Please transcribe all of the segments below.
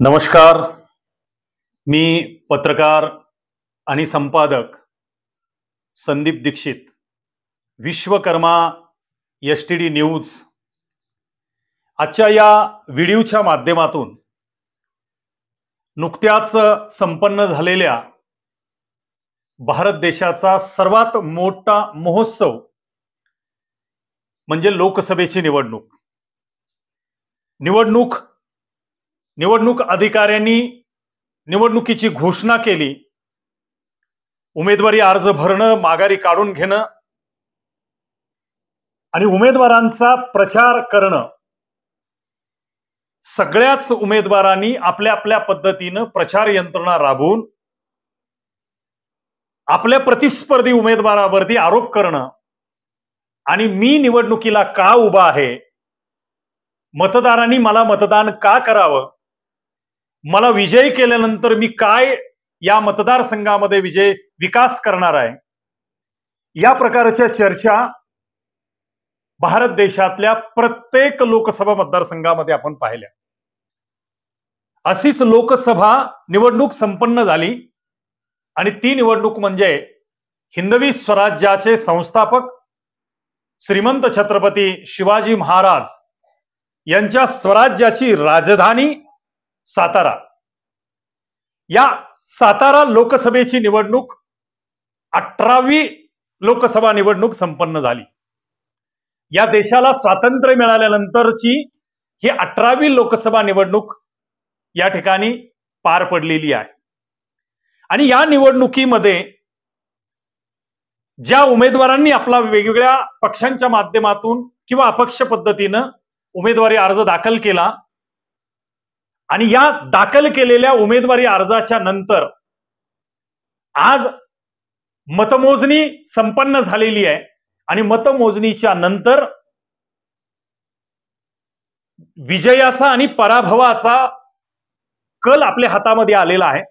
नमस्कार. मी पत्रकार आणि संपादक संदीप दीक्षित, विश्वकर्मा एसटीडी न्यूज. आजच्या या व्हिडिओच्या माध्यमातून नुकत्याच संपन्न झालेल्या भारत देशाचा सर्वात मोठा महोत्सव म्हणजे लोकसभेची निवडणूक अधिकाऱ्यांनी निवडणुकीची घोषणा केली. उमेदवारी अर्ज भरणं, माघारी काढून घेणं आणि उमेदवारांचा प्रचार करणं. सगळ्याच उमेदवारांनी आपल्या आपल्या पद्धतीनं प्रचार यंत्रणा राबवून आपल्या प्रतिस्पर्धी उमेदवारावरती आरोप करणं आणि मी निवडणुकीला का उभा आहे, मतदारांनी मला मतदान का करावं, मला विजयी केल्यानंतर मी काय या मतदारसंघामध्ये विकास करणार आहे, या प्रकारच्या चर्चा भारत देशातल्या प्रत्येक लोकसभा मतदारसंघामध्ये आपण पाहिल्या. अशीच लोकसभा निवडणूक संपन्न झाली आणि ती निवडणूक म्हणजे हिंदवी स्वराज्याचे संस्थापक श्रीमंत छत्रपती शिवाजी महाराज यांच्या स्वराज्याची राजधानी सातारा. या सातारा लोकसभेची निवडणूक 18वी लोकसभा निवडणूक संपन्न झाली. या देशाला स्वातंत्र्य मिळाल्यानंतरची ही 18वी लोकसभा निवडणूक या ठिकाणी पार पडलेली आहे. आणि या निवडणुकीमध्ये ज्या उमेदवारांनी आपला वेगवेगळ्या पक्षांच्या माध्यमातून किंवा अपक्ष पद्धतीनं उमेदवारी अर्ज दाखल केला आणि या दाखल केलेल्या उमेदवारी अर्जाच्या नंतर आज मतमोजणी संपन्न झालेली आहे आणि मतमोजणीच्या नंतर विजयाचा आणि पराभवाचा कल आपल्या हातामध्ये आलेला आहे.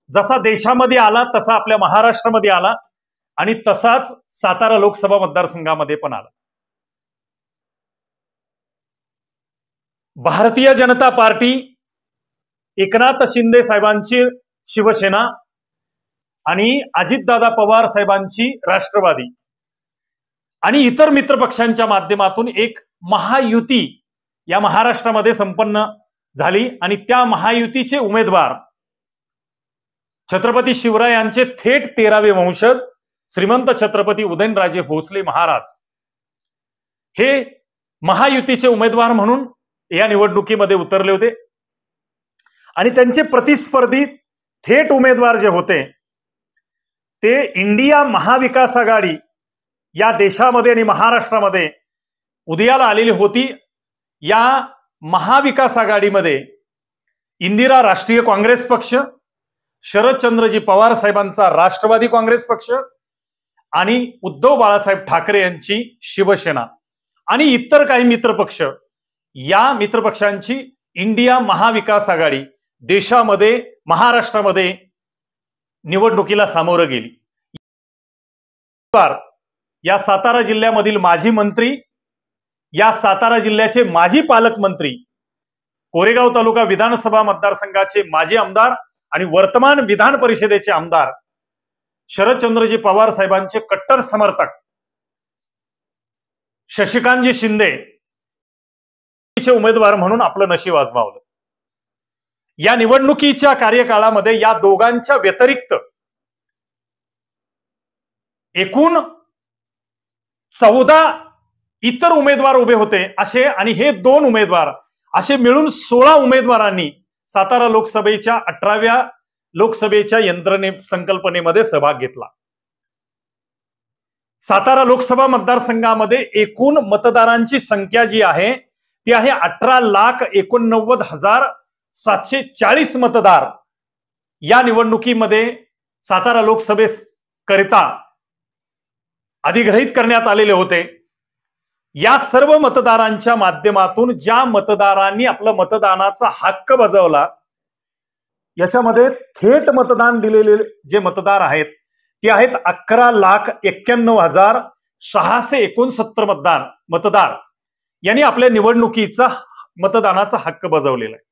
जसा देशामध्ये आला तसा आपल्या महाराष्ट्रामध्ये आला आणि तसाच सातारा लोकसभा मतदारसंघामध्ये पण आला. भारतीय जनता पार्टी, एकनाथ शिंदे साहेबांची शिवसेना आणि अजितदादा पवार साहेबांची राष्ट्रवादी आणि इतर मित्र पक्षांच्या माध्यमातून एक महायुती या महाराष्ट्रामध्ये संपन्न झाली आणि त्या महायुतीचे उमेदवार छत्रपती शिवरायांचे थेट 13वे वंशज श्रीमंत छत्रपती उदयनराजे भोसले महाराज हे महायुतीचे उमेदवार म्हणून या निवडणुकीमध्ये उतरले होते. आणि त्यांचे प्रतिस्पर्धी थेट उमेदवार जे होते ते इंडिया महाविकास आघाडी या देशामध्ये आणि महाराष्ट्रामध्ये उदयाला आलेली होती. या महाविकास आघाडीमध्ये इंदिरा राष्ट्रीय काँग्रेस पक्ष, शरदचंद्रजी पवार साहेबांचा राष्ट्रवादी काँग्रेस पक्ष आणि उद्धव बाळासाहेब ठाकरे यांची शिवसेना आणि इतर काही मित्रपक्ष, या मित्रपक्षांची इंडिया महाविकास आघाडी देशामध्ये महाराष्ट्रामध्ये निवडणुकीला सामोरं गेली. या सातारा जिल्ह्यामधील माजी मंत्री, या सातारा जिल्ह्याचे माजी पालकमंत्री, कोरेगाव तालुका विधानसभा मतदारसंघाचे माजी आमदार आणि वर्तमान विधान परिषदेचे आमदार शरदचंद्रजी पवार साहेबांचे कट्टर समर्थक शशिकांतजी शिंदे उमेदवार म्हणून आपलं नशीब आजमावलं. या निवडणुकीच्या कार्यकाळामध्ये या दोघांच्या व्यतिरिक्त एकूण 14 इतर उमेदवार उभे होते असे, आणि हे 2 उमेदवार असे मिळून 16 उमेदवारांनी सातारा लोकसभेच्या 18व्या लोकसभेच्या संकल्पनेमध्ये सहभाग घेतला. सातारा लोकसभा मतदारसंघामध्ये एकूण मतदारांची संख्या जी आहे ती आहे 18,89,740 मतदार या निवडणुकीमध्ये सातारा लोकसभेकरिता अधिग्रहित करण्यात आलेले होते. या सर्व मतदारांच्या माध्यमातून ज्या मतदारांनी आपला मतदानाचा हक्क बजावला, याच्यामध्ये थेट मतदान दिलेले जे मतदार आहेत ते आहेत 11,91,669 मतदार यांनी आपल्या निवडणुकीचा मतदानाचा हक्क बजावलेला आहे.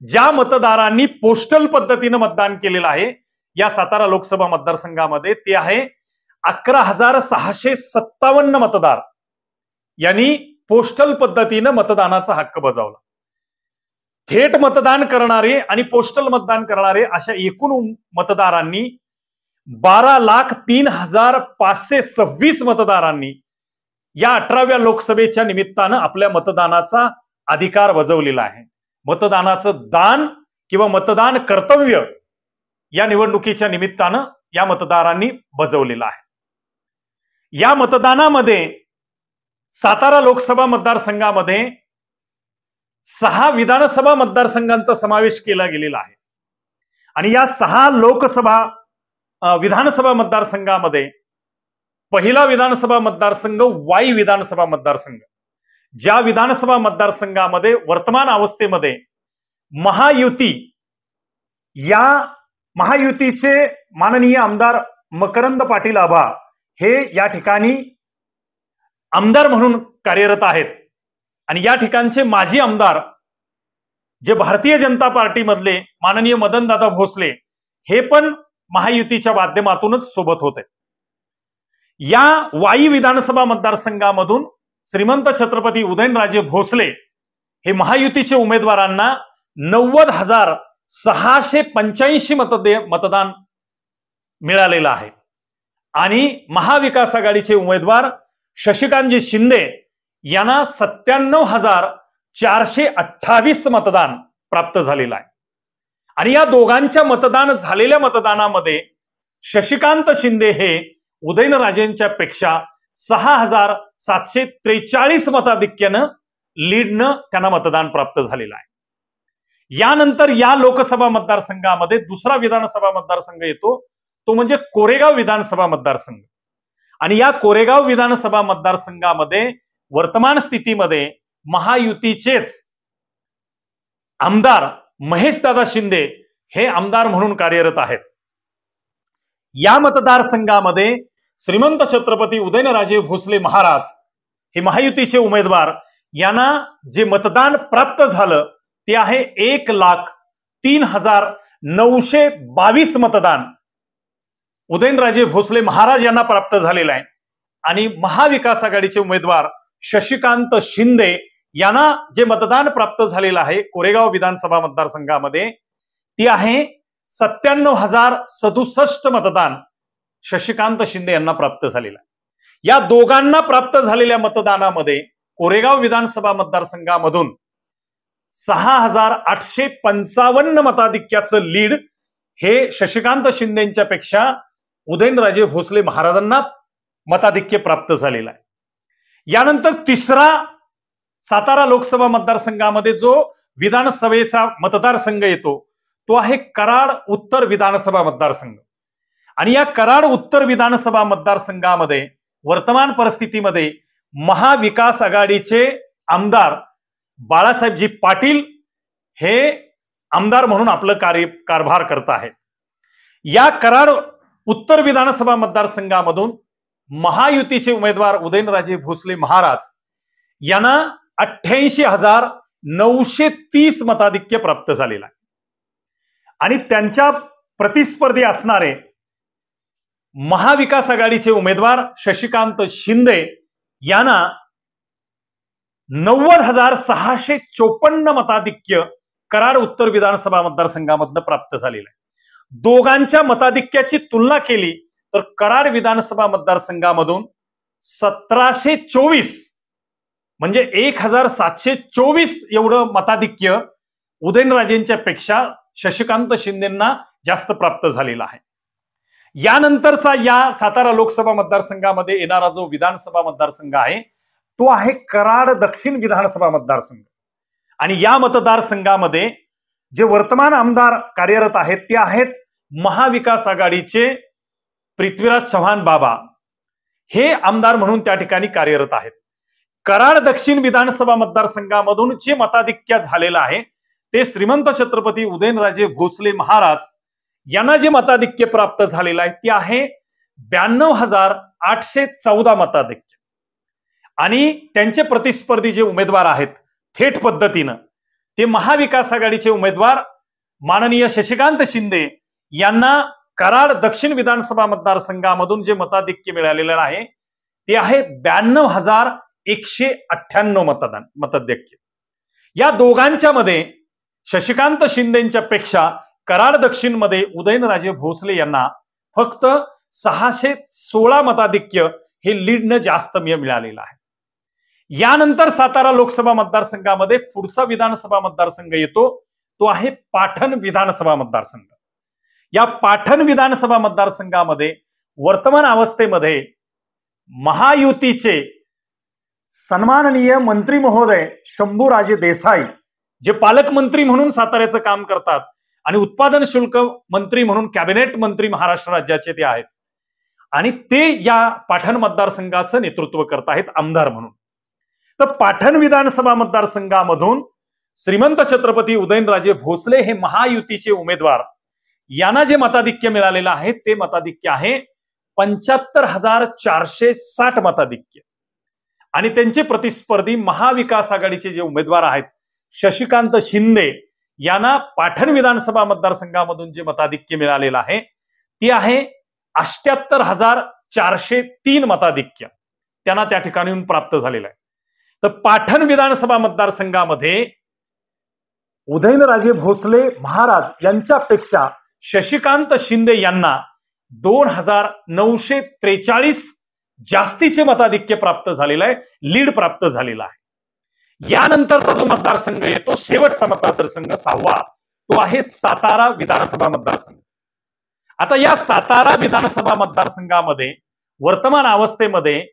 ज्या मतदारांनी पोस्टल पद्धतीनं मतदान केलेलं आहे या सातारा लोकसभा मतदारसंघामध्ये ते आहे 11,657 मतदार यांनी पोस्टल पद्धतीनं मतदानाचा हक्क बजावला. थेट मतदान करणारे आणि पोस्टल मतदान करणारे अशा एकूण मतदारांनी 12,03,526 मतदारांनी या 18व्या लोकसभेच्या निमित्तानं आपल्या मतदानाचा अधिकार बजावलेला आहे. मतदानाचं दान किंवा मतदान कर्तव्य या निवडणुकीच्या निमित्तानं या मतदारांनी बजावलेलं आहे. या मतदानामध्ये सातारा लोकसभा मतदारसंघामध्ये 6 विधानसभा मतदारसंघांचा समावेश केला गेलेला आहे आणि या 6 विधानसभा मतदारसंघामध्ये पहिला विधानसभा मतदारसंघ वाई विधानसभा मतदारसंघ, ज्या विधानसभा मतदारसंघामध्ये वर्तमान अवस्थेमध्ये महायुतीचे माननीय आमदार मकरंद पाटील आभा हे या ठिकाणी आमदार म्हणून कार्यरत आहेत आणि या ठिकाणचे माजी आमदार जे भारतीय जनता पार्टीमधले माननीय मदनदादा भोसले हे पण महायुतीच्या माध्यमातूनच सोबत होते. या वाई विधानसभा मतदारसंघामधून श्रीमंत छत्रपती उदयनराजे भोसले हे महायुतीचे उमेदवारांना 90,685 मतदान मिळालेलं आहे आणि महाविकास आघाडीचे उमेदवार शशिकांतजी शिंदे यांना 97,428 मतदान प्राप्त झालेलं आहे. आणि या दोघांच्या झालेल्या मतदानामध्ये शशिकांत शिंदे हे उदयनराजेंच्या पेक्षा 6,743 मताधिक्यानं लीडनं त्यांना मतदान प्राप्त झालेलं आहे. यानंतर या लोकसभा मतदारसंघामध्ये दुसरा विधानसभा मतदारसंघ येतो तो म्हणजे कोरेगाव विधानसभा मतदारसंघ आणि या कोरेगाव विधानसभा मतदारसंघामध्ये वर्तमान स्थितीमध्ये महायुतीचेच आमदार महेशदादा शिंदे हे आमदार म्हणून कार्यरत आहेत. या मतदारसंघामध्ये श्रीमंत छत्रपती उदयनराजे भोसले महाराज हे महायुतीचे उमेदवार यांना जे मतदान प्राप्त झालं ते आहे 1,03,922 मतदान उदयनराजे भोसले महाराज यांना प्राप्त झालेलं आहे आणि महाविकास आघाडीचे उमेदवार शशिकांत शिंदे यांना जे मतदान प्राप्त झालेलं आहे कोरेगाव विधानसभा मतदारसंघामध्ये ती आहे 97,067 मतदान शशिकांत शिंदे यांना प्राप्त झालेलं आहे. या दोघांना प्राप्त झालेल्या मतदानामध्ये कोरेगाव विधानसभा मतदारसंघामधून 6,855 मताधिक्याचं लीड हे शशिकांत शिंदेच्या पेक्षा उदयनराजे भोसले महाराजांना मताधिक्य प्राप्त झालेलं आहे. यानंतर तिसरा सातारा लोकसभा मतदारसंघामध्ये जो विधानसभेचा मतदारसंघ येतो तो आहे कराड उत्तर विधानसभा मतदारसंघ आणि या कराड उत्तर विधानसभा मतदारसंघामध्ये वर्तमान परिस्थितीमध्ये महाविकास आघाडीचे आमदार बाळासाहेबजी पाटील हे आमदार म्हणून आपलं कारभार करत आहेत. या कराड उत्तर विधानसभा मतदारसंघामधून महायुतीचे उमेदवार उदयनराजे भोसले महाराज यांना 88,930 मताधिक्य प्राप्त झालेलं आहे आणि त्यांच्या प्रतिस्पर्धी असणारे महाविकास आघाडीचे उमेदवार शशिकांत शिंदे यांना 90,654 मताधिक्य कराड उत्तर विधानसभा मतदारसंघामधनं प्राप्त झालेलं आहे. दोघांच्या मताधिक्याची तुलना केली तर कराड विधानसभा मतदारसंघामधून 1724 म्हणजे 1,724 एवढं मताधिक्य उदयनराजेंच्या पेक्षा शशिकांत शिंदेंना जास्त प्राप्त झालेला आहे. यानंतरचा या सातारा लोकसभा मतदारसंघामध्ये येणारा जो विधानसभा मतदारसंघ आहे तो आहे कराड दक्षिण विधानसभा मतदारसंघ आणि या मतदारसंघामध्ये जे वर्तमान आमदार कार्यरत आहेत ते आहेत महाविकास आघाडीचे पृथ्वीराज चव्हाण बाबा हे आमदार म्हणून त्या ठिकाणी कार्यरत आहेत. कराड दक्षिण विधानसभा मतदारसंघामधून जे मताधिक्य झालेलं आहे ते श्रीमंत छत्रपती उदयनराजे भोसले महाराज यांना जे मताधिक्य प्राप्त झालेलं आहे ते आहे 92,814 मताधिक्य आणि त्यांचे प्रतिस्पर्धी जे उमेदवार आहेत थेट पद्धतीनं ते महाविकास आघाडीचे उमेदवार माननीय शशिकांत शिंदे यांना कराड दक्षिण विधानसभा मतदारसंघामधून जे मताधिक्य मिळालेलं आहे ते आहे 92,198 मताधिक्य. या दोघांच्या मध्ये शशिकांत शिंदेच्या पेक्षा कराड दक्षिण मध्ये उदयनराजे भोसले यांना फक्त 616 मताधिक्य हे लीडनं जास्त मिळालेलं आहे. यानंतर सातारा लोकसभा मतदारसंघामध्ये पुढचा विधानसभा मतदारसंघ येतो तो आहे पाटण विधानसभा मतदारसंघ. या पाटण विधानसभा मतदारसंघामध्ये वर्तमान अवस्थेमध्ये महायुतीचे सन्माननीय मंत्री महोदय शंभूराजे देसाई जे पालकमंत्री म्हणून साताऱ्याचं काम करतात आणि उत्पादन शुल्क मंत्री म्हणून कॅबिनेट मंत्री महाराष्ट्र राज्याचे ते आहेत आणि ते या पाटण मतदारसंघाचं नेतृत्व करत आहेत आमदार म्हणून. तर पाटण विधानसभा मतदारसंघामधून श्रीमंत छत्रपती उदयनराजे भोसले हे महायुतीचे उमेदवार यांना जे मताधिक्य मिळालेलं आहे ते मताधिक्य आहे 75,460 मताधिक्य. आणि त्यांचे प्रतिस्पर्धी महाविकास आघाडीचे जे उमेदवार आहेत शशिकांत शिंदे यांना पाटण विधानसभा मतदारसंघामधून जे मताधिक्य मिळालेलं आहे ते आहे 78,403 मताधिक्य त्यांना त्या ठिकाणी प्राप्त झालेलं आहे. तर पाटण विधानसभा मतदारसंघामध्ये उदयनराजे भोसले महाराज यांच्यापेक्षा शशिकांत शिंदे यांना 2,943 जास्तीचे मताधिक्य प्राप्त झालेलं आहे, लीड प्राप्त झालेला आहे. यानंतरचा जो मतदारसंघ येतो शेवटचा मतदारसंघ 6वा तो आहे सातारा विधानसभा मतदारसंघ. आता या सातारा विधानसभा मतदारसंघामध्ये वर्तमान अवस्थेमध्ये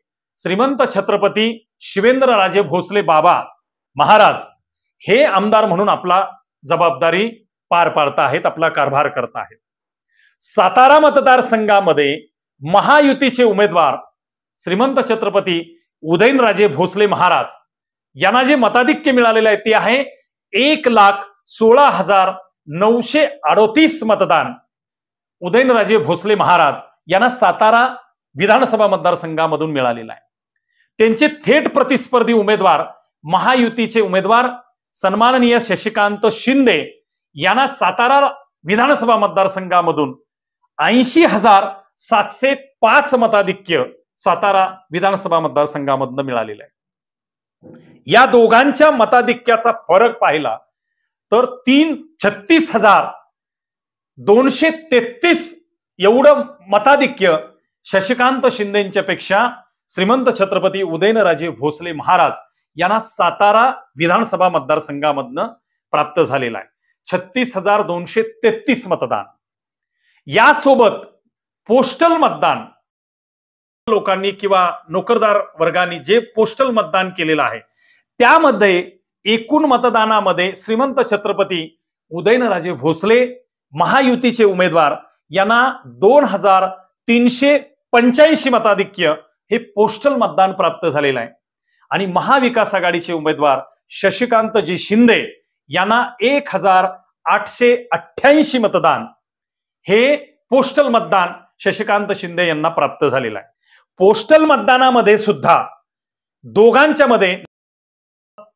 श्रीमंत छत्रपती शिवेंद्रराजे भोसले बाबा महाराज हे आमदार म्हणून आपला जबाबदारी पार पाडत आहेत, आपला कारभार करत आहेत. सातारा मतदारसंघामध्ये महायुतीचे उमेदवार श्रीमंत छत्रपती उदयनराजे भोसले महाराज यांना जे मताधिक्य मिळालेले आहे ते आहे 1,16,938 मतदान उदयनराजे भोसले महाराज यांना सातारा विधानसभा मतदारसंघामधून मिळालेला आहे. त्यांचे थेट प्रतिस्पर्धी उमेदवार महायुतीचे उमेदवार सन्माननीय शशिकांत शिंदे यांना सातारा विधानसभा मतदारसंघामधून 80,705 मताधिक्य सातारा विधानसभा मतदारसंघामधून मिळालेलं आहे. या दोघांच्या मताधिक्याचा फरक पाहिला तर 36,233 एवढं मताधिक्य शशिकांत शिंदेच्या पेक्षा श्रीमंत छत्रपती उदयनराजे भोसले महाराज यांना सातारा विधानसभा मतदारसंघामधनं प्राप्त झालेला आहे. 36,233 मतदान. यासोबत पोस्टल मतदान लोकांनी किंवा नोकरदार वर्गाने जे पोस्टल मतदान केलेलं आहे त्यामध्ये एकूण मतदानामध्ये श्रीमंत छत्रपती उदयनराजे भोसले महायुतीचे उमेदवार यांना 2,385 मताधिक्य हे पोस्टल मतदान प्राप्त झालेलं आहे आणि महाविकास आघाडीचे उमेदवार शशिकांतजी शिंदे यांना 1,888 मतदान हे पोस्टल मतदान शशिकांत शिंदे यांना प्राप्त झालेलं आहे. पोस्टल मतदानामध्ये सुद्धा दोघांच्या मध्ये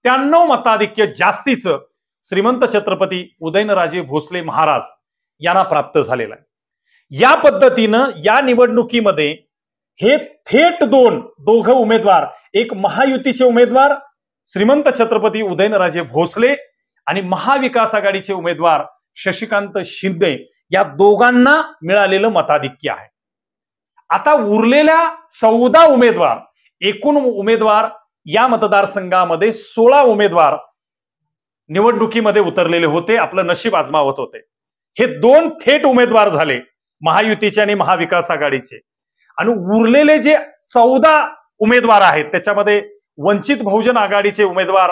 97 मताधिक्य जास्तीचं श्रीमंत छत्रपती उदयनराजे भोसले महाराज यांना प्राप्त झालेलं आहे. या पद्धतीनं या निवडणुकीमध्ये हे थेट दोघं उमेदवार, एक महायुतीचे उमेदवार श्रीमंत छत्रपती उदयनराजे भोसले आणि महाविकास आघाडीचे उमेदवार शशिकांत शिंदे या दोघांना मिळालेलं मताधिक्य आहे. आता उरलेल्या 14 उमेदवार, एकूण उमेदवार या मतदारसंघामध्ये 16 उमेदवार निवडणुकीमध्ये उतरलेले होते, आपलं नशीब आजमावत होते. हे 2 थेट उमेदवार झाले महायुतीचे आणि महाविकास आघाडीचे आणि उरलेले जे 14 उमेदवार आहेत त्याच्यामध्ये वंचित बहुजन आघाडीचे उमेदवार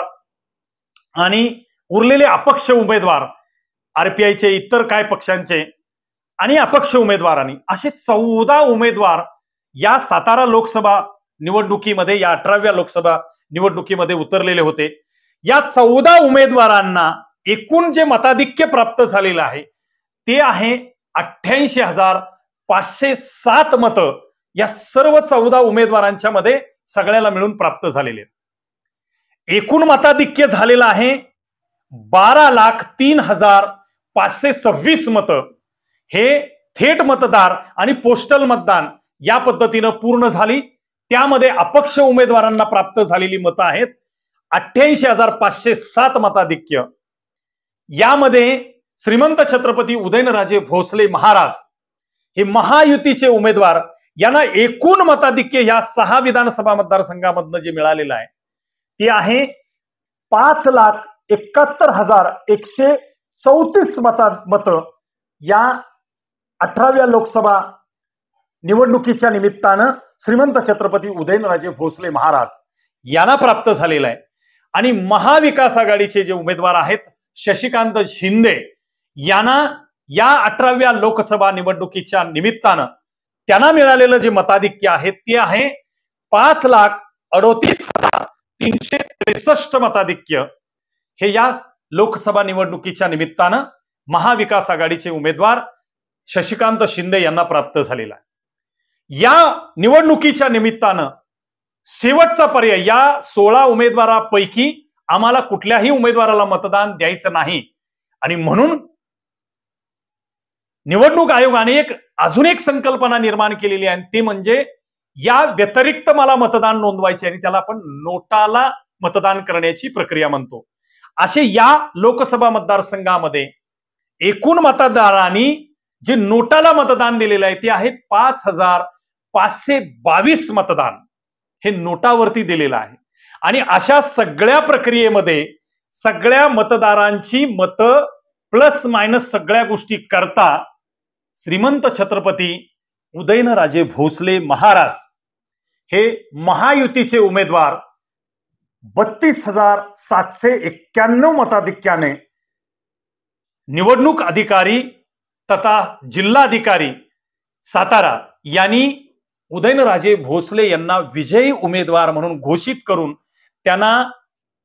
आणि उरलेले अपक्ष उमेदवार, आरपीआयचे, इतर काय पक्षांचे आणि अपक्ष उमेदवारांनी असे 14 उमेदवार या सातारा लोकसभा निवडणुकीमध्ये, या 18व्या लोकसभा निवडणुकीमध्ये उतरलेले होते. या 14 उमेदवारांना एकूण जे मताधिक्य प्राप्त झालेलं आहे ते आहे 88,507 मतं या सर्व 14 उमेदवारांच्या मध्ये सगळ्याला मिळून प्राप्त झालेले. एकूण मताधिक्य झालेलं आहे 12,03,526 मतं हे थेट मतदार आणि पोस्टल मतदान या पद्धतीनं पूर्ण झाली। त्यामध्ये अपक्ष उमेदवारांना प्राप्त झालेली मतं आहेत 88,507 मताधिक्य। यामध्ये श्रीमंत छत्रपती उदयनराजे भोसले महाराज हे महायुतीचे उमेदवार यांना एकूण मताधिक्य या 6 विधानसभा मतदारसंघामधनं जे मिळालेलं आहे ते आहे 5,71,134 मतं या 18व्या लोकसभा निवडणुकीच्या निमित्तानं श्रीमंत छत्रपती उदयनराजे भोसले महाराज यांना प्राप्त झालेला आहे। आणि महाविकास आघाडीचे जे उमेदवार आहेत शशिकांत शिंदे यांना या 18व्या लोकसभा निवडणुकीच्या निमित्तानं त्यांना मिळालेलं जे मताधिक्य आहे ते आहे 5,38,363 मताधिक्य। हे या लोकसभा निवडणुकीच्या निमित्तानं महाविकास आघाडीचे उमेदवार शशिकांत शिंदे यांना प्राप्त झालेला आहे। या निवडणुकीच्या निमित्तानं शेवटचा पर्याय, या 16 उमेदवारापैकी आम्हाला कुठल्याही उमेदवाराला मतदान द्यायचं नाही आणि म्हणून निवडणूक आयोगाने अजून एक संकल्पना निर्माण केलेली आहे, ते म्हणजे या व्यतिरिक्त मला मतदान नोंदवायचे आणि त्याला आपण नोटाला मतदान करण्याची प्रक्रिया म्हणतो। असे या लोकसभा मतदारसंघामध्ये एकूण मतदारांनी जे नोटाला मतदान दिलेलं आहे ते आहे 5,522 मतदान हे नोटावरती दिलेलं आहे। आणि अशा सगळ्या प्रक्रियेमध्ये सगळ्या मतदारांची मतं प्लस मायनस सगळ्या गोष्टी करता श्रीमंत छत्रपती उदयनराजे भोसले महाराज हे महायुतीचे उमेदवार 32,791 मताधिक्याने निवडणूक अधिकारी तथा जिल्हाधिकारी सातारा यांनी उदयनराजे भोसले यांना विजयी उमेदवार म्हणून घोषित करून त्यांना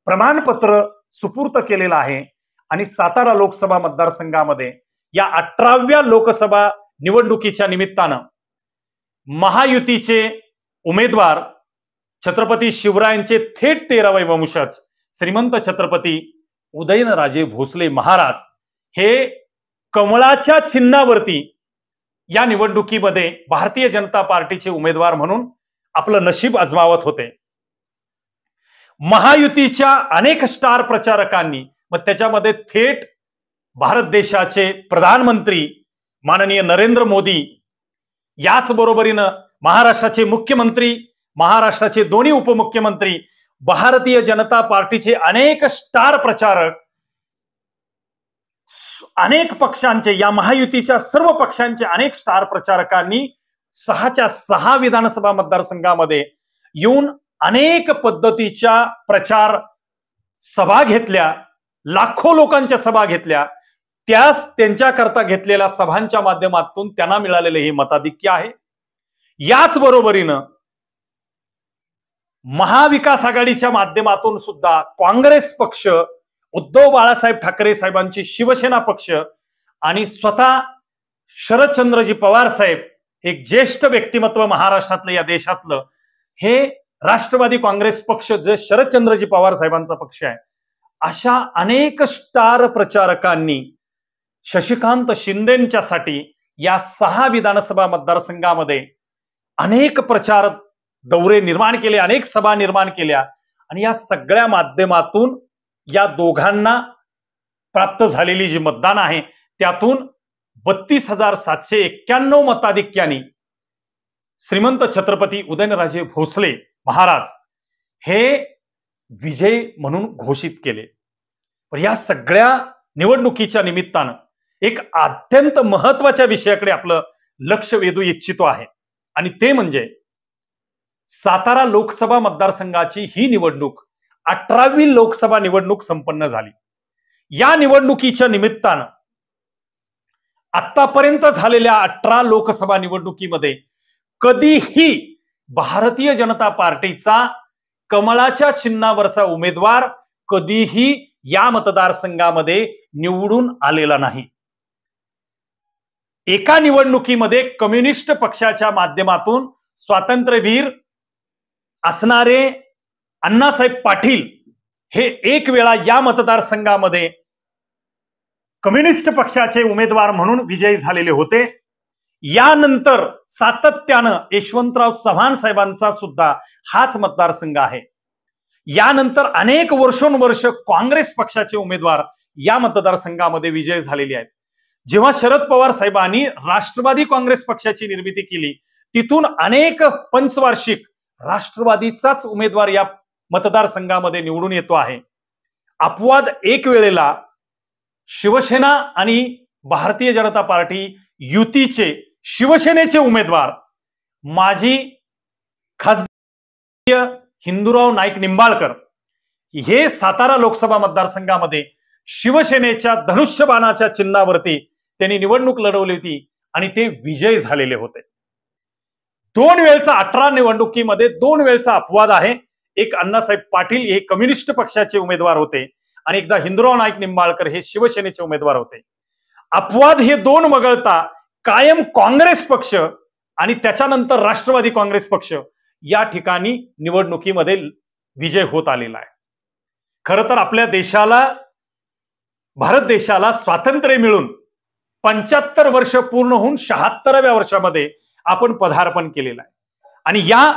प्रमाणपत्र सुपूर्द केलेलं आहे। आणि सातारा लोकसभा मतदारसंघामध्ये या 18व्या लोकसभा निवडणुकीच्या निमित्तानं महायुतीचे उमेदवार छत्रपती शिवरायांचे थेट 13वे वंशज श्रीमंत छत्रपती उदयनराजे भोसले महाराज हे कमळाच्या चिन्हावरती या निवडणुकीमध्ये भारतीय जनता पार्टीचे उमेदवार म्हणून आपलं नशीब आजमावत होते। महायुतीच्या अनेक स्टार प्रचारकांनी, मग त्याच्यामध्ये थेट भारत देशाचे प्रधानमंत्री माननीय नरेंद्र मोदी, याच बरोबरीनं महाराष्ट्राचे मुख्यमंत्री, महाराष्ट्राचे दोन्ही उपमुख्यमंत्री, भारतीय जनता पार्टीचे अनेक स्टार प्रचारक, अनेक पक्षांचे, या महायुतीच्या सर्व पक्षांचे अनेक स्टार प्रचारकांनी 6च्या 6 विधानसभा मतदारसंघामध्ये येऊन अनेक पद्धतीच्या प्रचार सभा घेतल्या, लाखो लोकांच्या सभा घेतल्या। त्यांच्याकरता घेतलेल्या सभांच्या माध्यमातून त्यांना मिळालेले हे मताधिक्य आहे। याच बरोबरीनं महाविकास आघाडीच्या माध्यमातून सुद्धा काँग्रेस पक्ष, उद्धव बाळासाहेब ठाकरे साहेबांची शिवसेना पक्ष आणि स्वतः शरदचंद्रजी पवार साहेब, एक ज्येष्ठ व्यक्तिमत्व महाराष्ट्रातलं, या देशातलं, हे राष्ट्रवादी काँग्रेस पक्ष जे शरदचंद्रजी पवार साहेबांचा पक्ष आहे, अशा अनेक स्टार प्रचारकांनी शशिकांत शिंदेंच्यासाठी या 6 विधानसभा मतदारसंघामध्ये अनेक प्रचार दौरे निर्माण केले, अनेक सभा निर्माण केल्या आणि या सगळ्या माध्यमातून या दोघांना प्राप्त झालेली जी मतदान आहे त्यातून 32,791 मताधिक्याने श्रीमंत छत्रपती उदयनराजे भोसले महाराज हे विजय म्हणून घोषित केले। पण या सगळ्या निवडणुकीच्या निमित्तानं एक अत्यंत महत्वाच्या विषयाकडे आपलं लक्ष वेधू इच्छितो आहे आणि ते म्हणजे सातारा लोकसभा मतदारसंघाची ही निवडणूक 18वी लोकसभा निवडणूक संपन्न झाली। या निवडणुकीच्या निमित्तानं आतापर्यंत झालेल्या 18 लोकसभा निवडणुकीमध्ये कधीही भारतीय जनता पार्टीचा कमळाच्या चिन्हावरचा उमेदवार कधीही या मतदारसंघामध्ये निवडून आलेला नाही। एका निवडणुकीमध्ये कम्युनिस्ट पक्षाच्या माध्यमातून स्वातंत्र्यवीर असणारे अण्णासाहेब पाटील हे एक वेळा या मतदारसंघामध्ये कम्युनिस्ट पक्षाचे उमेदवार म्हणून विजयी झालेले होते. यानंतर सातत्यानं यशवंतराव चव्हाण साहेबांचा सुद्धा हाच मतदारसंघ आहे. यानंतर अनेक वर्षोनवर्ष काँग्रेस पक्षाचे उमेदवार या मतदारसंघामध्ये विजय झालेले आहेत. जेव्हा शरद पवार साहेबांनी राष्ट्रवादी काँग्रेस पक्षाची निर्मिती केली, तिथून अनेक पंचवार्षिक राष्ट्रवादीचाच उमेदवार या मतदारसंघामध्ये निवडून येतो आहे. अपवाद एक वेळेला शिवसेना आणि भारतीय जनता पार्टी युतीचे शिवसेनेचे उमेदवार माजी खासदार हिंदूराव नाईक निंबाळकर हे सातारा लोकसभा मतदारसंघामध्ये शिवसेनेच्या धनुष्यबाणाच्या चिन्हावरती त्यांनी निवडणूक लढवली होती आणि ते विजयी झालेले होते. 2 वेळचा 18 निवडणुकीमध्ये 2 वेळचा अपवाद आहे. एक अण्णासाहेब पाटील हे कम्युनिस्ट पक्षाचे उमेदवार होते आणि एकदा हिंदूराव नाईक निंबाळकर हे शिवसेनेचे उमेदवार होते. अपवाद हे 2 वगळता कायम काँग्रेस पक्ष आणि त्याच्यानंतर राष्ट्रवादी काँग्रेस पक्ष या ठिकाणी निवडणुकीमध्ये विजय होत आलेला आहे. खरं तर आपल्या देशाला, भारत देशाला स्वातंत्र्य मिळून 75 वर्ष पूर्ण होऊन 76व्या वर्षामध्ये आपण पदार्पण केलेलं आहे. आणि या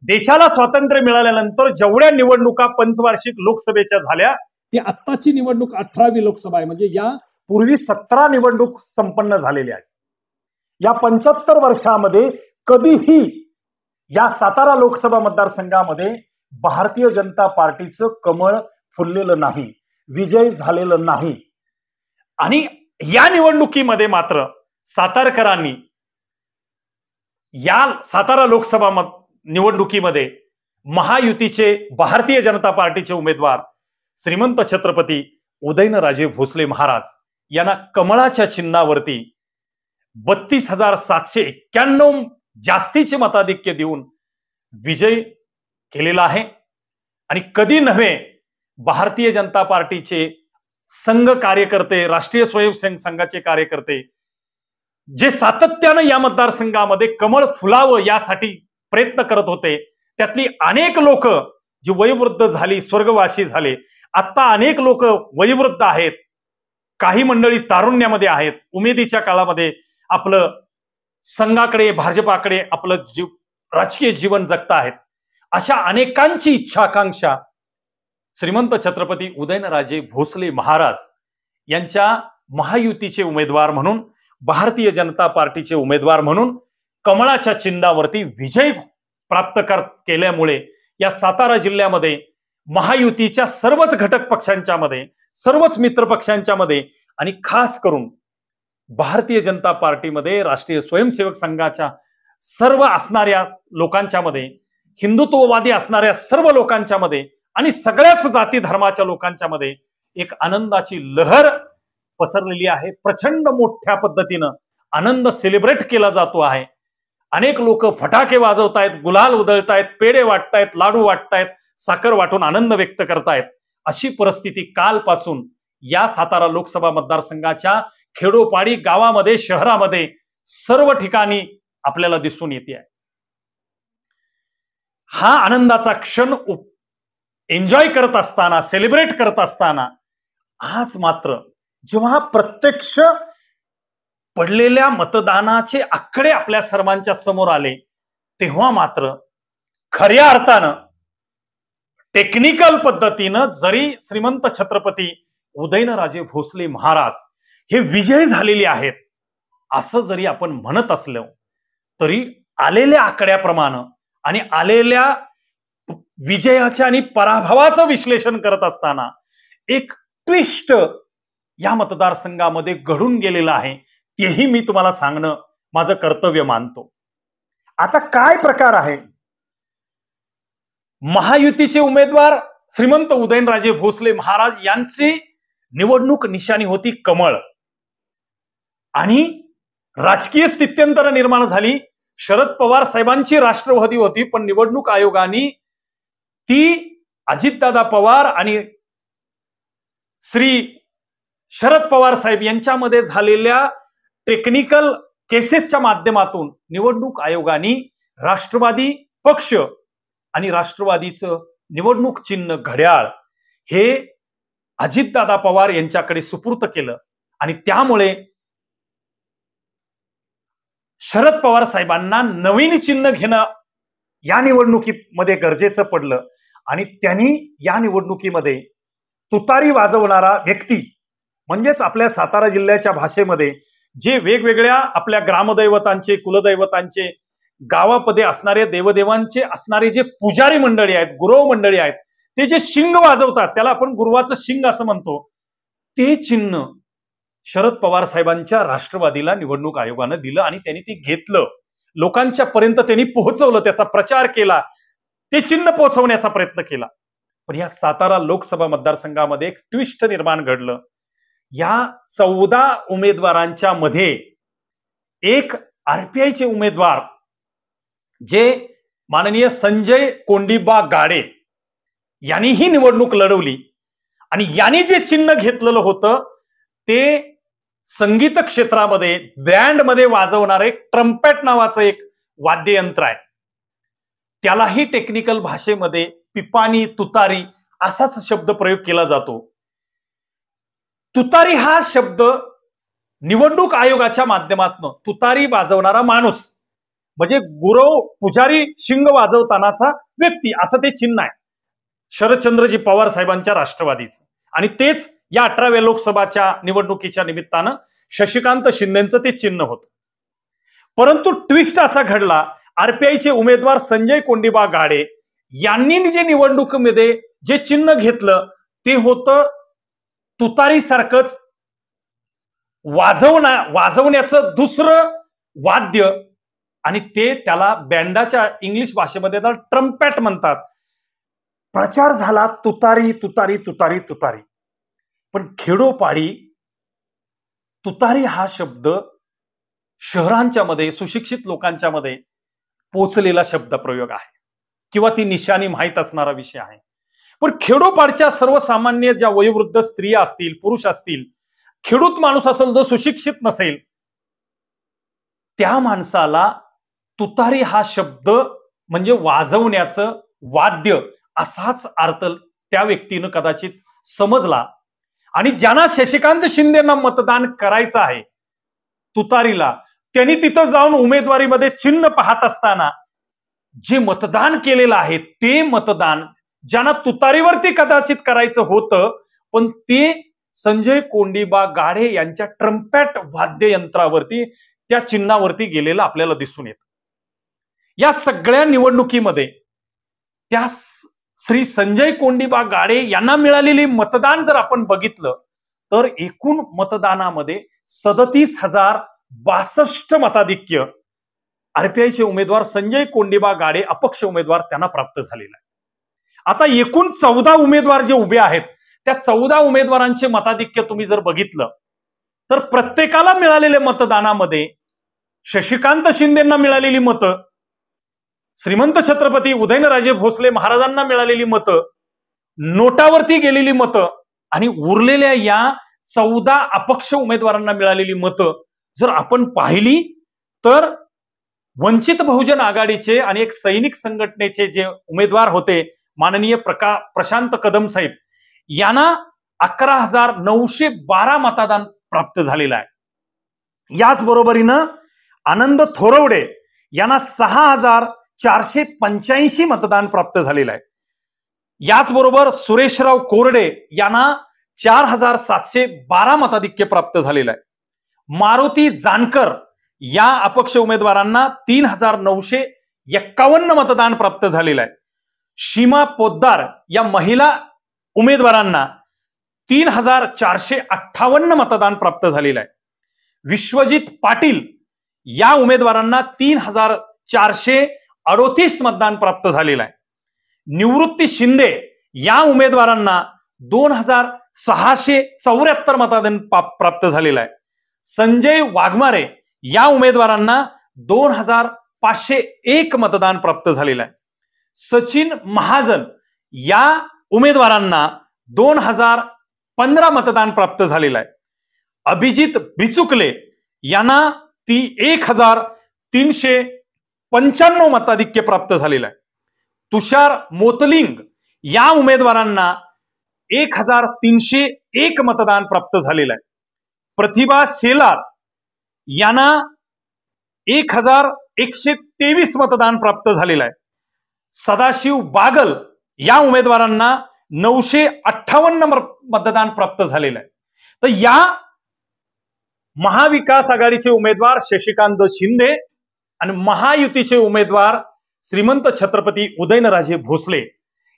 देशाला स्वातंत्र्य मिळाल्यानंतर जेवढ्या निवडणुका पंचवार्षिक लोकसभेच्या झाल्या, ती आत्ताची निवडणूक 18वी लोकसभा आहे. म्हणजे या पूर्वी 17 निवडणूक संपन्न झालेल्या आहेत. या 75 वर्षामध्ये कधीही या सातारा लोकसभा मतदारसंघामध्ये भारतीय जनता पार्टीचं कमळ फुललेलं नाही, विजय झालेलं नाही. आणि या निवडणुकीमध्ये मात्र सातारकरांनी या सातारा लोकसभा निवडणुकीमध्ये महायुतीचे भारतीय जनता पार्टीचे उमेदवार श्रीमंत छत्रपती उदयनराजे भोसले महाराज यांना कमळाच्या चिन्हावरती 32,791 जास्तीचे मताधिक्य देऊन विजय केलेला आहे. आणि कधी नव्हे भारतीय जनता पार्टीचे संघ कार्यकर्ते, राष्ट्रीय स्वयंसेवक संघाचे कार्यकर्ते जे सातत्यानं या मतदारसंघामध्ये कमळ फुलावं यासाठी प्रयत्न करत होते, त्यातली अनेक लोक जी वयोवृद्ध झाली, स्वर्गवासी झाले. आता अनेक लोक वयोवृद्ध आहेत, काही मंडळी तारुण्यामध्ये आहेत, उमेदीच्या काळामध्ये आपलं संघाकडे, भाजपाकडे आपलं राजकीय जीवन जगत आहेत. अशा अनेकांची इच्छा आकांक्षा श्रीमंत छत्रपती उदयनराजे भोसले महाराज यांच्या महायुतीचे उमेदवार म्हणून, भारतीय जनता पार्टीचे उमेदवार म्हणून कमळाच्या चिन्हावरती विजय प्राप्त केल्यामुळे या सातारा जिल्ह्यामध्ये महायुतीच्या सर्वच घटक पक्षांच्या मध्ये, सर्वच मित्र पक्षांच्या मध्ये आणि खास करून भारतीय जनता पार्टीमध्ये राष्ट्रीय स्वयंसेवक संघाच्या सर्व असणाऱ्या लोकांच्या मध्ये, हिंदुत्ववादी असणाऱ्या सर्व लोकांच्या मध्ये आणि सगळ्याच जाती धर्माच्या लोकांच्या मध्ये एक आनंदाची लहर पसरलेली आहे. प्रचंड मोठ्या पद्धतीनं आनंद सेलिब्रेट केला जातो आहे. अनेक लोक फटाके वाजवतायत, गुलाल उधळतायत, पेढे वाटतायत, लाडू वाटतायत, साखर वाटून आनंद व्यक्त करतायत. अशी परिस्थिती कालपासून या सातारा लोकसभा मतदारसंघाच्या खेडोपाडी, गावामध्ये, शहरामध्ये सर्व ठिकाणी आपल्याला दिसून येते आहे. हा आनंदाचा क्षण एन्जॉय करत असताना, सेलिब्रेट करत असताना आज मात्र जेव्हा प्रत्यक्ष पडलेल्या मतदानाचे आकडे आपल्या सर्वांच्या समोर आले, तेव्हा मात्र खऱ्या अर्थानं टेक्निकल पद्धतीनं जरी श्रीमंत छत्रपती उदयनराजे भोसले महाराज हे विजयी झालेले आहेत असं जरी आपण म्हणत असलो, तरी आलेल्या आकड्याप्रमाणे आणि आलेल्या विजयाच्या आणि पराभवाचं विश्लेषण करत असताना एक ट्विस्ट या मतदारसंघामध्ये घडून गेलेलं आहे. तेही मी तुम्हाला सांगणं माझं कर्तव्य मानतो. आता काय प्रकार आहे? महायुतीचे उमेदवार श्रीमंत उदयनराजे भोसले महाराज यांची निवडणूक निशाणी होती कमळ. आणि राजकीय स्थित्यंतर निर्माण झाली. शरद पवार साहेबांची राष्ट्रवादी होती, पण निवडणूक आयोगाने ती अजितदादा पवार आणि श्री शरद पवार साहेब यांच्यामध्ये झालेल्या टेक्निकल केसेसच्या माध्यमातून निवडणूक आयोगाने राष्ट्रवादी पक्ष आणि राष्ट्रवादीचं निवडणूक चिन्ह घड्याळ हे अजितदादा पवार यांच्याकडे सुपूर्त केलं आणि त्यामुळे शरद पवार साहेबांना नवीन चिन्ह घेणं या निवडणुकीमध्ये गरजेचं पडलं आणि त्यांनी या निवडणुकीमध्ये तुतारी वाजवणारा व्यक्ती म्हणजेच आपल्या सातारा जिल्ह्याच्या भाषेमध्ये जे वेगवेगळ्या आपल्या ग्रामदैवतांचे, कुलदैवतांचे, गावामध्ये असणारे देवदेवांचे असणारे जे पुजारी मंडळी आहेत, गुरव मंडळी आहेत, ते जे शिंग वाजवतात, त्याला आपण गुरुवाचं शिंग असं म्हणतो, ते चिन्ह शरद पवार साहेबांच्या राष्ट्रवादीला निवडणूक आयोगानं दिलं आणि त्यांनी ते घेतलं, लोकांच्या पर्यंत त्यांनी पोहोचवलं, त्याचा प्रचार केला, ते चिन्ह पोहोचवण्याचा प्रयत्न केला. पण या सातारा लोकसभा मतदारसंघामध्ये एक ट्विस्ट निर्माण घडलं. या 14 उमेदवारांच्या मध्ये एक आरपीआयचे उमेदवार जे माननीय संजय कोंडीबा गाडे यांनी ही निवडणूक लढवली आणि यांनी जे चिन्ह घेतलेलं होतं ते संगीत क्षेत्रामध्ये बँडमध्ये वाजवणारे ट्रम्पेट नावाचं एक वाद्ययंत्र आहे. त्यालाही टेक्निकल भाषेमध्ये पिपाणी, तुतारी असाच शब्द प्रयोग केला जातो. तुतारी हा शब्द निवडणूक आयोगाच्या माध्यमातून तुतारी वाजवणारा माणूस म्हणजे गुरव, पुजारी, शिंग वाजवतानाचा व्यक्ती असं ते चिन्ह आहे शरदचंद्रजी पवार साहेबांच्या राष्ट्रवादीचं. आणि तेच या 18व्या लोकसभाच्या निवडणुकीच्या निमित्तानं शशिकांत शिंदेचं ते चिन्ह होतं. परंतु ट्विस्ट असा घडला, आरपीआयचे उमेदवार संजय कोंडीबा गाडे यांनी जे निवडणुकीमध्ये जे चिन्ह घेतलं ते होतं तुतारी सारखंच वाजवण्याचं दुसरं वाद्य आणि ते त्याला बँडाच्या इंग्लिश भाषेमध्ये ट्रम्पेट म्हणतात. प्रचार झाला तुतारी तुतारी तुतारी तुतारी. पण खेडोपाडी तुतारी हा शब्द शहरांच्या मध्ये, सुशिक्षित लोकांच्या मध्ये पोचलेला शब्द प्रयोग आहे किंवा ती निशाणी माहीत असणारा विषय आहे. पण खेडोपाडच्या सर्वसामान्य ज्या वयोवृद्ध स्त्रिया असतील, पुरुष असतील, खेडूत माणूस असेल जो सुशिक्षित नसेल, त्या माणसाला तुतारी हा शब्द म्हणजे वाजवण्याचं वाद्य असाच अर्थ त्या व्यक्तीनं कदाचित समजला. आणि ज्यांना शशिकांत शिंदेना मतदान करायचं आहे तुतारीला, त्यांनी तिथं जाऊन उमेदवारीमध्ये चिन्ह पाहत असताना जे मतदान केलेलं आहे ते मतदान ज्यांना तुतारीवरती कदाचित करायचं होतं पण ते संजय कोंडीबा गाडे यांच्या ट्रम्पेट वाद्ययंत्रावरती, त्या चिन्हावरती गेलेलं आपल्याला दिसून येतं. या सगळ्या निवडणुकीमध्ये त्या श्री संजय कोंडीबा गाडे यांना मिळालेली मतदान जर आपण बघितलं तर एकूण मतदानामध्ये 37,062 मताधिक्य आरपीआयचे उमेदवार संजय कोंडीबा गाडे अपक्ष उमेदवार त्यांना प्राप्त झालेला आहे. आता एकूण 14 उमेदवार जे उभे आहेत त्या 14 उमेदवारांचे मताधिक्य तुम्ही जर बघितलं तर प्रत्येकाला मिळालेल्या मतदानामध्ये शशिकांत शिंदेंना मिळालेली मतं, श्रीमंत छत्रपती उदयनराजे भोसले महाराजांना मिळालेली मतं, नोटावरती गेलेली मतं आणि उरलेल्या या 14 अपक्ष उमेदवारांना मिळालेली मतं जर आपण पाहिली तर वंचित बहुजन आघाडीचे आणि एक सैनिक संघटनेचे जे उमेदवार होते माननीय प्रशांत कदम साहेब यांना 11,912 मतदान प्राप्त झालेलं आहे. याच बरोबरीनं आनंद थोरवडे यांना 6,485 मतदान प्राप्त झालेलं आहे. याचबरोबर सुरेशराव कोरडे यांना 4,712 मताधिक्य प्राप्त झालेलं आहे. मारुती जानकर या अपक्ष उमेदवारांना 3,951 मतदान प्राप्त झालेलं आहे. सीमा पोद्दार या महिला उमेदवारांना 3,458 मतदान प्राप्त झालेलं आहे. विश्वजित पाटील या उमेदवारांना 3,438 मतदान प्राप्त झालेलं आहे. निवृत्ती शिंदे या उमेदवारांना 2,674 मतदान प्राप्त झालेलं आहे. संजय वाघमारे या उमेदवारांना 2,501 मतदान प्राप्त झालेलं आहे. सचिन महाजन या उमेदवारांना 2,015 मतदान प्राप्त झालेलं आहे. अभिजित बिचुकले यांना 1,395 मताधिक्य प्राप्त झालेलं आहे. तुषार मोतलिंग या उमेदवारांना 1301 मतदान प्राप्त झालेलं आहे. प्रतिभा शेलार यांना 1123 मतदान प्राप्त झालेलं आहे. सदाशिव बागल या उमेदवारांना 958 मतदान प्राप्त झालेलं आहे. तर या महाविकास आघाडीचे उमेदवार शशिकांत शिंदे आणि महायुतीचे उमेदवार श्रीमंत छत्रपती उदयनराजे भोसले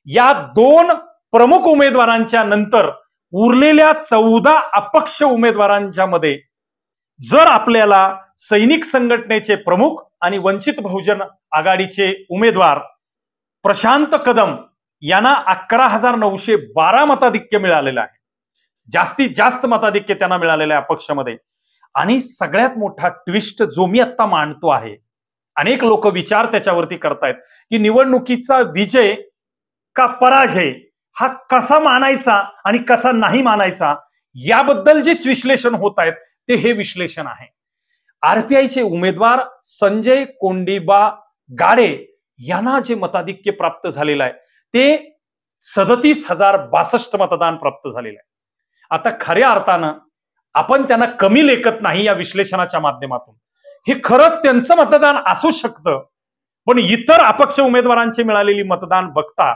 या दोन प्रमुख उमेदवारांच्या नंतर उरलेल्या 14 अपक्ष उमेदवारांच्या मध्ये जर आपल्याला सैनिक संघटनेचे प्रमुख आणि वंचित बहुजन आघाडीचे उमेदवार प्रशांत कदम यांना 11,912 मताधिक्य मिळालेलं आहे. जास्तीत जास्त मताधिक्य त्यांना मिळालेलं आहे अपक्षमध्ये. आणि सगळ्यात मोठा ट्विस्ट जो मी आता मांडतो आहे, अनेक लोक विचार त्याच्यावरती करतायत की निवडणुकीचा विजय का पराजय हा कसा मानायचा आणि कसा नाही मानायचा, याबद्दल जे विश्लेषण होत आहेत ते हे विश्लेषण आहे. आरपीआयचे उमेदवार संजय कोंडीबा गाडे यांना जे मताधिक्य प्राप्त झालेलं आहे ते 37,062 मतदान प्राप्त झालेलं आहे. आता खऱ्या अर्थानं आपण त्यांना कमी लेखत नाही या विश्लेषणाच्या माध्यमातून. हे खरंच त्यांचं मतदान असू शकतं, पण इतर अपक्ष उमेदवारांची मिळालेली मतदान बघता,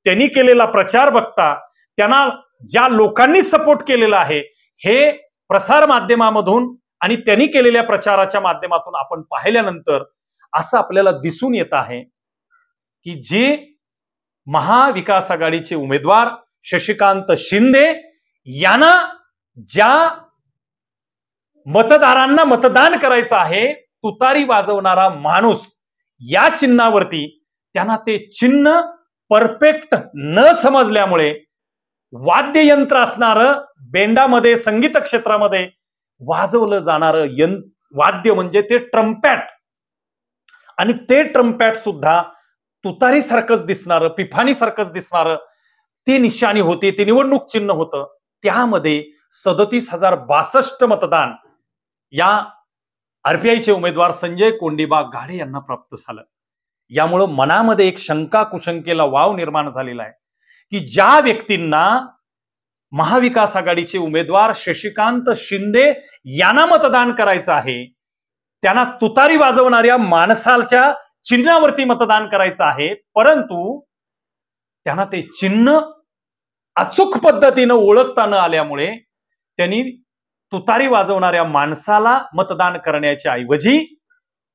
त्यांनी केलेला प्रचार बघता, त्यांना ज्या लोकांनी सपोर्ट केलेला आहे हे प्रसार माध्यमामधून आणि त्यांनी केलेल्या प्रचाराच्या माध्यमातून आपण पाहिल्यानंतर असं आपल्याला दिसून येत आहे की जे महाविकास आघाडीचे उमेदवार शशिकांत शिंदे यांना ज्या मतदारांना मतदान करायचं आहे, तुतारी वाजवणारा माणूस या चिन्हावरती त्यांना ते चिन्ह परफेक्ट न समजल्यामुळे वाद्ययंत्र असणारं, बेंडामध्ये संगीत क्षेत्रामध्ये वाजवलं जाणारं वाद्य म्हणजे ते ट्रम्पॅट, आणि ते ट्रम्पॅट सुद्धा तुतारी सारखंच दिसणारं, पिफानी सारखंच दिसणारं ते निशाणी होते, ते निवडणूक चिन्ह होतं. त्यामध्ये 37,062 मतदान या आरपीआयचे उमेदवार संजय कोंडीबा गाडे यांना प्राप्त झालं. यामुळं मनामध्ये एक शंका कुशंकेला वाव निर्माण झालेला आहे की ज्या व्यक्तींना महाविकास आघाडीचे उमेदवार शशिकांत शिंदे यांना मतदान करायचं आहे, त्यांना तुतारी वाजवणाऱ्या माणसाच्या चिन्हावरती मतदान करायचं आहे, परंतु त्यांना ते चिन्ह अचूक पद्धतीनं ओळखता न आल्यामुळे त्यांनी तुतारी वाजवणाऱ्या माणसाला मतदान करण्याच्या ऐवजी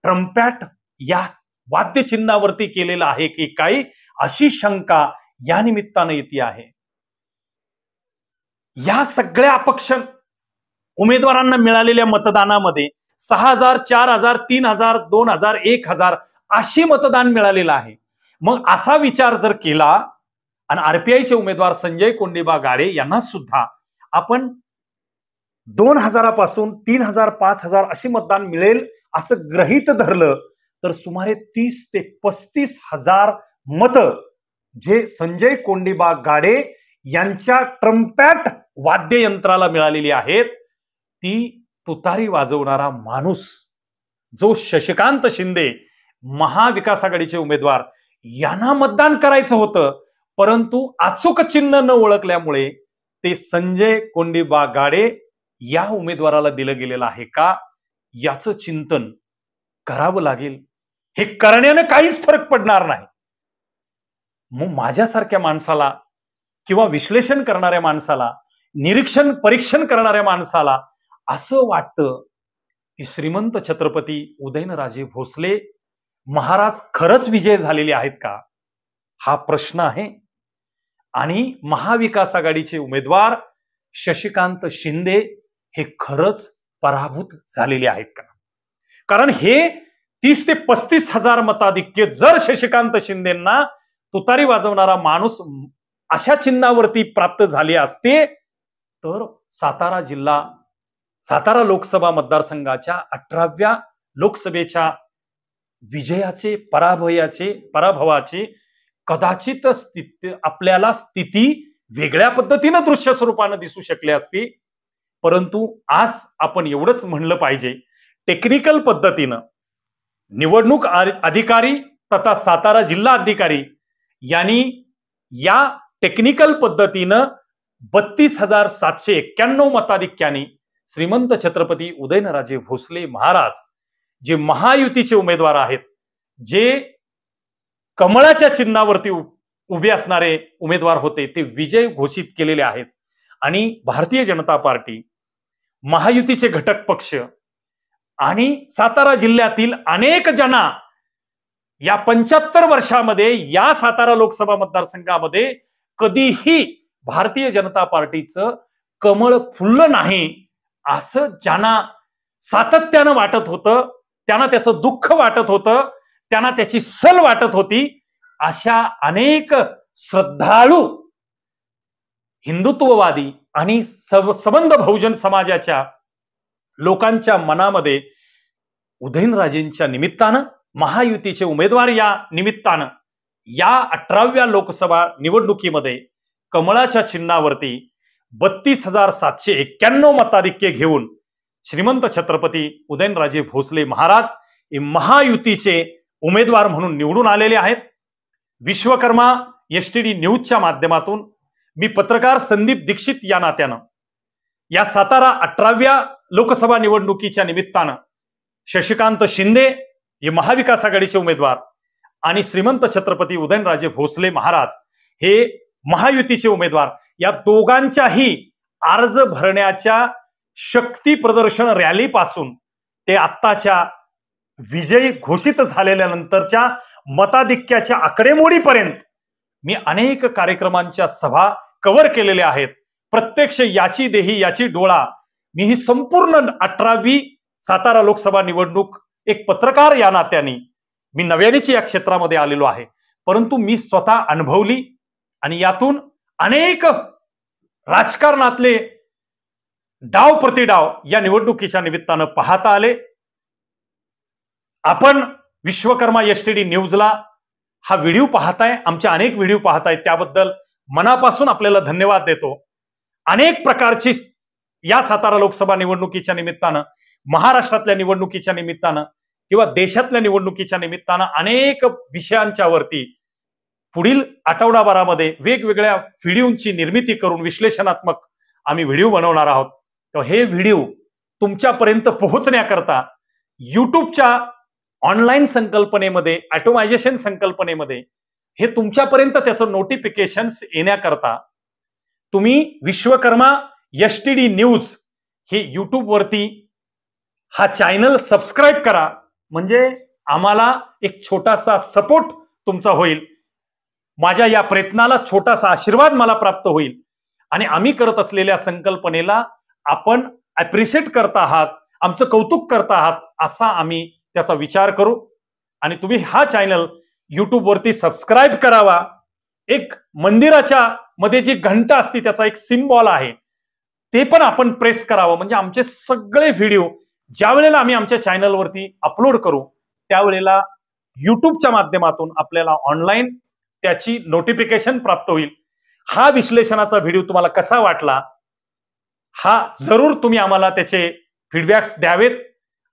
ट्रम्पॅट या वाद्यचिन्हावरती केलेलं आहे की काय, अशी शंका या निमित्तानं येते आहे. या सगळ्या अपक्ष उमेदवारांना मिळालेल्या मतदानामध्ये 6,000, 4,000, 3,000, 2,000, 1,000 अशी मतदान मिळालेलं आहे. मग असा विचार जर केला आणि आरपीआयचे उमेदवार संजय कोंडीबा गाडे यांना सुद्धा आपण 2,000 पासून 3,000, 5,000 अशी मतदान मिळेल असं गृहीत धरलं तर सुमारे 30 ते 35,000 मतं जे संजय कोंडीबा गाडे यांच्या ट्रम्पॅट वाद्ययंत्राला मिळालेली आहेत, ती तुतारी वाजवणारा माणूस जो शशिकांत शिंदे महाविकास आघाडीचे उमेदवार यांना मतदान करायचं होतं, परंतु अचूक चिन्ह न ओळखल्यामुळे ते संजय कोंडीबा गाडे या उमेदवाराला दिलं गेलेलं आहे का, याचं चिंतन करावं लागेल. हे करण्याने काहीच फरक पडणार नाही. मग माझ्यासारख्या माणसाला किंवा विश्लेषण करणाऱ्या माणसाला, निरीक्षण परीक्षण करणाऱ्या माणसाला असं वाटतं की श्रीमंत छत्रपती उदयनराजे भोसले महाराज खरंच विजय झालेले आहेत का, हा प्रश्न आहे. आणि महाविकास आघाडीचे उमेदवार शशिकांत शिंदे हे खरंच पराभूत झालेले आहेत का. कारण हे 30 ते 35,000 मताधिक्य जर शशिकांत शिंदेंना तुतारी वाजवणारा माणूस अशा चिन्हावरती प्राप्त झाले असते तर सातारा लोकसभा मतदारसंघाच्या 18व्या लोकसभेच्या विजयाचे पराभवाचे कदाचित आपल्याला स्थिती वेगळ्या पद्धतीनं दृश्य स्वरूपानं दिसू शकले असते. परंतु आज आपण एवढंच म्हणलं पाहिजे, टेक्निकल पद्धतीनं निवडणूक अधिकारी तथा सातारा जिल्हा अधिकारी यांनी या टेक्निकल पद्धतीनं 32,791 मताधिक्याने श्रीमंत छत्रपती उदयनराजे भोसले महाराज जे महायुतीचे उमेदवार आहेत, जे कमळाच्या चिन्हावरती उभे असणारे उमेदवार होते, ते विजय घोषित केलेले आहेत. आणि भारतीय जनता पार्टी, महायुतीचे घटक पक्ष आणि सातारा जिल्ह्यातील अनेक जना या 75 वर्षामध्ये या सातारा लोकसभा मतदारसंघामध्ये कधीही भारतीय जनता पार्टीचं कमळ फुललं नाही असं ज्यांना सातत्यानं वाटत होतं, त्यांना त्याचं दुःख वाटत होतं, त्यांना त्याची सल वाटत होती, अशा अनेक श्रद्धाळू हिंदुत्ववादी आणि सबंध बहुजन समाजाच्या लोकांच्या मनामध्ये उदयनराजेंच्या निमित्तानं, महायुतीचे उमेदवार या निमित्तानं या 18व्या लोकसभा निवडणुकीमध्ये कमळाच्या चिन्हावरती 32,791 मताधिक्य घेऊन श्रीमंत छत्रपती उदयनराजे भोसले महाराज हे महायुतीचे उमेदवार म्हणून निवडून आलेले आहेत. विश्वकर्मा STD न्यूजच्या माध्यमातून मी पत्रकार संदीप दीक्षित या नात्यानं या सातारा 18व्या लोकसभा निवडणुकीच्या निमित्तानं शशिकांत शिंदे हे महाविकास आघाडीचे उमेदवार आणि श्रीमंत छत्रपती उदयनराजे भोसले महाराज हे महायुतीचे उमेदवार, या दोघांच्याही अर्ज भरण्याच्या शक्ती प्रदर्शन रॅलीपासून ते आत्ताच्या विजयी घोषित झालेल्या नंतरच्या मताधिक्याच्या आकडेमोडीपर्यंत मी अनेक कार्यक्रमांच्या सभा कव्हर केलेल्या आहेत. प्रत्यक्ष याची देही याची डोळा मी ही संपूर्ण 18वी सातारा लोकसभा निवडणूक एक पत्रकार या नात्याने मी नव्यानेच या क्षेत्रामध्ये आलेलो आहे, परंतु मी स्वतः अनुभवली आणि यातून अनेक राजकारणातले डाव प्रतिडाव या निवडणुकीच्या निमित्तानं पाहता आले. आपण विश्वकर्मा STD न्यूजला हा व्हिडिओ पाहताय, आमचे अनेक व्हिडिओ पाहताय, त्याबद्दल मनापासून आपल्याला धन्यवाद देतो. अनेक प्रकारची या सातारा लोकसभा निवडणुकीच्या निमित्तानं, महाराष्ट्रातल्या निवडणुकीच्या निमित्तानं किंवा देशातल्या निवडणुकीच्या निमित्तानं अनेक विषयांच्या वरती पुढील आठवडाभरामध्ये वेगवेगळ्या व्हिडिओची निर्मिती करून विश्लेषणात्मक आम्ही व्हिडिओ बनवणार आहोत. तर हे व्हिडिओ तुमच्यापर्यंत पोहोचण्याकरता युट्यूबच्या ऑनलाईन संकल्पनेमध्ये, ऑटोमायझेशन संकल्पनेमध्ये हे तुमच्यापर्यंत त्याचं नोटिफिकेशन्स येण्याकरता तुम्ही विश्वकर्मा STD न्यूज हे युट्यूब वरती हा चॅनल सबस्क्राईब करा, म्हणजे आम्हाला एक छोटासा सपोर्ट तुमचा होईल. माझ्या या प्रयत्नाला छोटासा आशीर्वाद मला प्राप्त होईल आणि आम्ही करत असलेल्या संकल्पनेला आपण अप्रिशिएट करत आहात, आमचं कौतुक करत आहात असा आम्ही त्याचा विचार करू. आणि तुम्ही हा चॅनल युट्यूब वरती सबस्क्राईब करावा. एक मंदिराच्या मध्ये जी घंटा असते त्याचा एक सिम्बॉल आहे, ते पण आपण प्रेस करावं, म्हणजे आमचे सगळे व्हिडिओ ज्या वेळेला आम्ही आमच्या चॅनलवरती अपलोड करू त्यावेळेला युट्यूबच्या माध्यमातून आपल्याला ऑनलाईन त्याची नोटिफिकेशन प्राप्त होईल. हा विश्लेषणाचा व्हिडिओ तुम्हाला कसा वाटला हा जरूर तुम्ही आम्हाला त्याचे फीडबॅक्स द्यावेत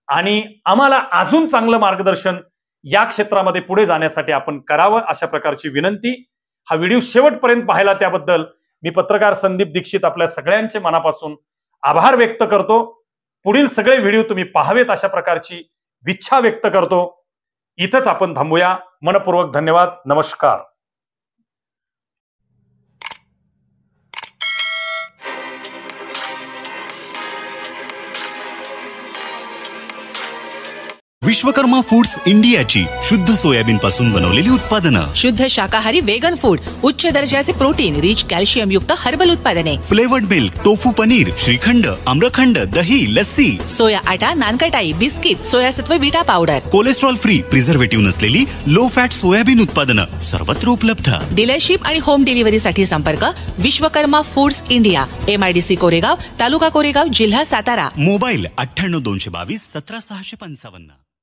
आणि आम्हाला अजून चांगलं मार्गदर्शन या क्षेत्रामध्ये पुढे जाण्यासाठी आपण करावं अशा प्रकारची विनंती. हा व्हिडिओ शेवटपर्यंत पाहिला त्याबद्दल मी पत्रकार संदीप दीक्षित आपल्या सगळ्यांचे मनापासून आभार व्यक्त करतो. पुढील सगळे व्हिडिओ तुम्ही पाहावेत अशा प्रकारची इच्छा व्यक्त करतो. इथंच आपण थांबूया. मनपूर्वक धन्यवाद. नमस्कार. विश्वकर्मा फूड्स इंडियाची शुद्ध सोयाबीन पासून बनवलेली उत्पादनं, शुद्ध शाकाहारी वेगन फूड, उच्च दर्जाचे प्रोटीन, रिच कॅल्शियम युक्त हर्बल उत्पादने, flavoured milk, tofu paneer, shrikhand, आम्रखंड, दही, लस्सी, सोया आटा, नानकटाई, बिस्किट, सोयासत्व vita powder, cholesterol free, preservative नसलेली लो फॅट सोयाबीन उत्पादनं सर्वत्र उपलब्ध. डीलरशिप आणि होम डिलिव्हरीसाठी संपर्क Vishwakarma foods India, MIDC Koregaon, taluka Koregaon, जिल्हा सातारा. मोबाईल 98 222 17 655.